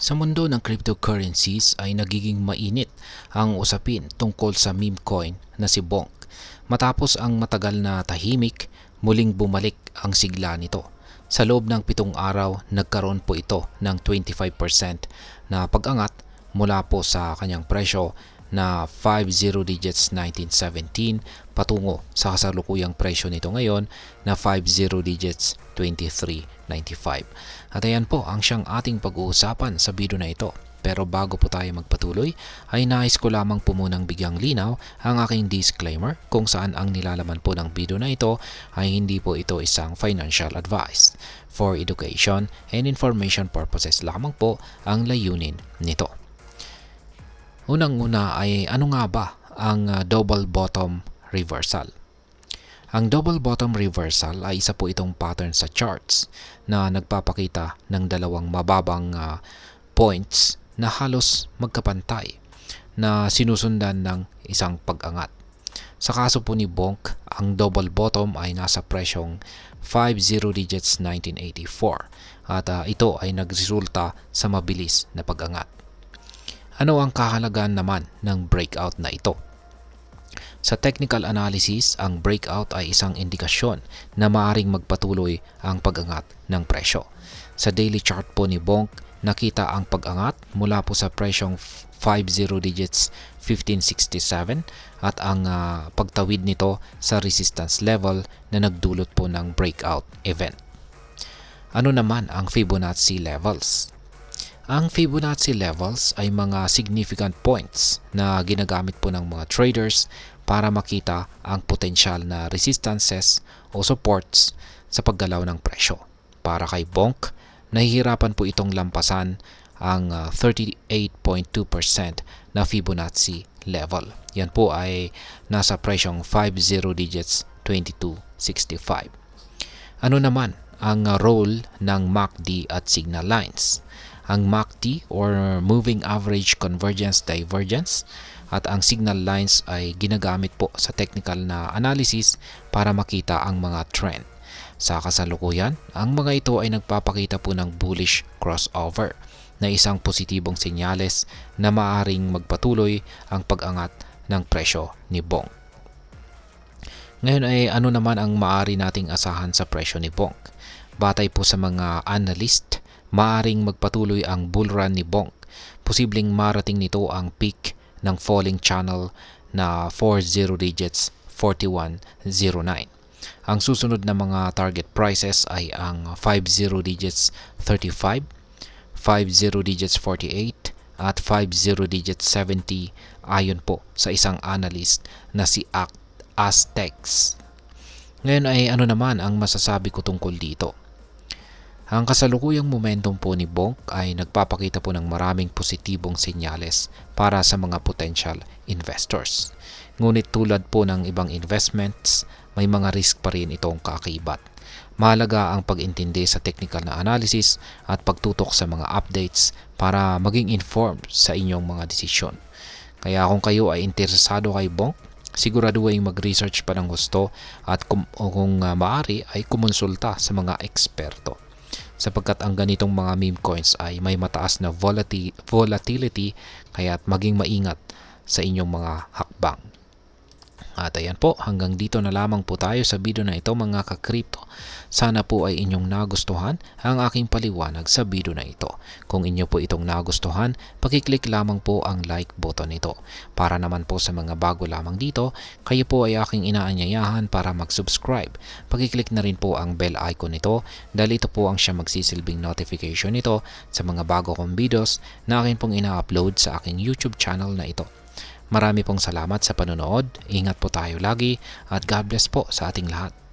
Sa mundo ng cryptocurrencies ay nagiging mainit ang usapin tungkol sa meme coin na si Bonk. Matapos ang matagal na tahimik, muling bumalik ang sigla nito. Sa loob ng 7 araw, nagkaroon po ito ng 25% na pag-angat mula po sa kanyang presyo na 50 digits 1917 patungo sa kasalukuyang presyo nito ngayon na 50 digits 2395. At ayan po ang siyang ating pag-uusapan sa video na ito. Pero bago po tayo magpatuloy, ay nais ko lamang po munang bigyang linaw ang aking disclaimer kung saan ang nilalaman po ng video na ito ay hindi po ito isang financial advice. For education and information purposes lamang po ang layunin nito. Unang-una ay ano nga ba ang double bottom reversal? Ang double bottom reversal ay isa po itong pattern sa charts na nagpapakita ng dalawang mababang points na halos magkapantay na sinusundan ng isang pag-angat. Sa kaso po ni Bonk, ang double bottom ay nasa presyong 50 digits 1984 at ito ay nagresulta sa mabilis na pag-angat. Ano ang kahalagaan naman ng breakout na ito? Sa technical analysis, ang breakout ay isang indikasyon na maaring magpatuloy ang pag-angat ng presyo. Sa daily chart po ni Bonk, nakita ang pag-angat mula po sa presyong 50 digits 1567 at ang pagtawid nito sa resistance level na nagdulot po ng breakout event. Ano naman ang Fibonacci levels? Ang Fibonacci levels ay mga significant points na ginagamit po ng mga traders para makita ang potensyal na resistances o supports sa paggalaw ng presyo. Para kay Bonk, nahihirapan po itong lampasan ang 38.2% na Fibonacci level. Yan po ay nasa presyong 50 digits 2265. Ano naman ang role ng MACD at signal lines? Ang MACD or Moving Average Convergence Divergence at ang signal lines ay ginagamit po sa technical na analysis para makita ang mga trend. Sa kasalukuyan, ang mga ito ay nagpapakita po ng bullish crossover na isang positibong senyales na maaring magpatuloy ang pag-angat ng presyo ni Bonk. Ngayon ay ano naman ang maaari nating asahan sa presyo ni Bonk? Batay po sa mga analyst, maaring magpatuloy ang bull run ni Bonk. Posibleng marating nito ang peak ng falling channel na 40 digits 4109. Ang susunod na mga target prices ay ang 50 digits 35, 50 digits 48 at 50 digits 70 ayon po sa isang analyst na si Aztecs. Ngayon ay ano naman ang masasabi ko tungkol dito? Ang kasalukuyang momentum po ni Bonk ay nagpapakita po ng maraming positibong senyales para sa mga potential investors. Ngunit tulad po ng ibang investments, may mga risk pa rin itong kaakibat. Mahalaga ang pag-intindi sa technical na analysis at pagtutok sa mga updates para maging informed sa inyong mga desisyon. Kaya kung kayo ay interesado kay Bonk, siguraduhin mag-research pa ng gusto at kung maaari ay kumonsulta sa mga eksperto. Sapagkat ang ganitong mga meme coins ay may mataas na volatility kaya't maging maingat sa inyong mga hakbang. At ayan po, hanggang dito na lamang po tayo sa video na ito mga ka-crypto. Sana po ay inyong nagustuhan ang aking paliwanag sa video na ito. Kung inyo po itong nagustuhan, pakiclick lamang po ang like button nito. Para naman po sa mga bago lamang dito, kayo po ay aking inaanyayahan para mag-subscribe. Pakiclick na rin po ang bell icon nito dahil ito po ang siya magsisilbing notification nito sa mga bago kong videos na akin pong ina-upload sa aking YouTube channel na ito. Marami pong salamat sa panonood, ingat po tayo lagi at God bless po sa ating lahat.